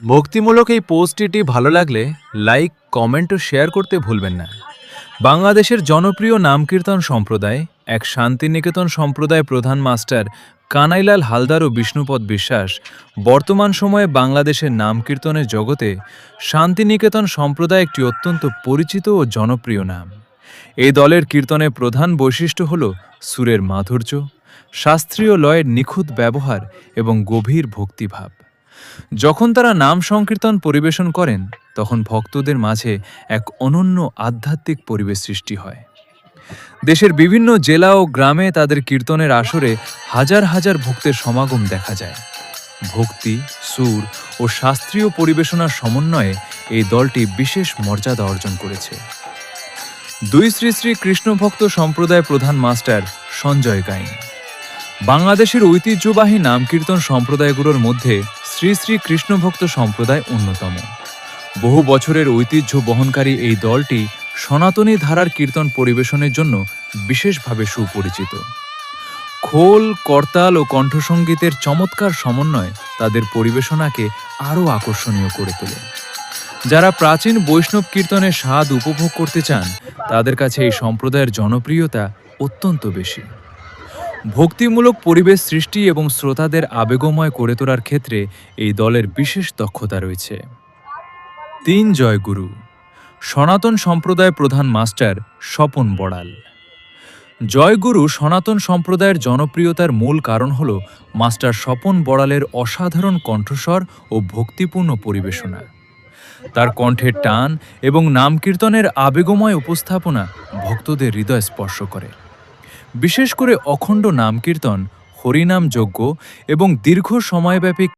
ভক্তিমূলক এই পোস্টটি ভালো লাগলে লাইক, কমেন্ট ও শেয়ার করতে ভুলবেন না। বাংলাদেশের জনপ্রিয় নামকীর্তন সম্প্রদায় এক শান্তিনিকেতন সম্প্রদায় প্রধান মাস্টার কানাইলাল হালদার ও বিষ্ণুপদ বিশ্বাস বর্তমান সময়ে বাংলাদেশের নামকীর্তনের জগতে শান্তিনিকেতন সম্প্রদায় একটি অত্যন্ত পরিচিত ও জনপ্রিয় নাম। এই দলের কীর্তনের প্রধান বৈশিষ্ট্য হল সুরের মাধুর্য, শাস্ত্রীয় লয়ের নিখুঁত ব্যবহার এবং গভীর ভক্তিভাব। যখন তারা নাম সংকীর্তন পরিবেশন করেন তখন ভক্তদের মাঝে এক অনন্য আধ্যাত্মিক পরিবেশ সৃষ্টি হয়। দেশের বিভিন্ন জেলা ও গ্রামে তাদের কীর্তনের আসরে হাজার হাজার ভক্তের সমাগম দেখা যায়। ভক্তি, সুর ও শাস্ত্রীয় পরিবেশনার সমন্বয়ে এই দলটি বিশেষ মর্যাদা অর্জন করেছে। দুই শ্রী শ্রী কৃষ্ণ ভক্ত সম্প্রদায় প্রধান মাস্টার সঞ্জয় গাইন। বাংলাদেশের ঐতিহ্যবাহী নামকীর্তন সম্প্রদায়গুলোর মধ্যে শ্রী শ্রী কৃষ্ণ ভক্ত সম্প্রদায় অন্যতম। বহু বছরের ঐতিহ্য বহনকারী এই দলটি সনাতনী ধারার কীর্তন পরিবেশনের জন্য বিশেষভাবে সুপরিচিত। খোল, করতাল ও কণ্ঠসঙ্গীতের চমৎকার সমন্বয় তাদের পরিবেশনাকে আরও আকর্ষণীয় করে তোলে। যারা প্রাচীন বৈষ্ণব কীর্তনের স্বাদ উপভোগ করতে চান তাদের কাছে এই সম্প্রদায়ের জনপ্রিয়তা অত্যন্ত বেশি। ভক্তিমূলক পরিবেশ সৃষ্টি এবং শ্রোতাদের আবেগময় করে তোলার ক্ষেত্রে এই দলের বিশেষ দক্ষতা রয়েছে। ৩ জয়গুরু সনাতন সম্প্রদায় প্রধান মাস্টার স্বপন বড়াল। জয়গুরু সনাতন সম্প্রদায়ের জনপ্রিয়তার মূল কারণ হল মাস্টার স্বপন বড়ালের অসাধারণ কণ্ঠস্বর ও ভক্তিপূর্ণ পরিবেশনা। তার কণ্ঠের টান এবং নামকীর্তনের আবেগময় উপস্থাপনা ভক্তদের হৃদয় স্পর্শ করে। বিশেষ করে অখণ্ড নামকীর্তন, হরিনাম যজ্ঞ এবং দীর্ঘ সময়ব্যাপী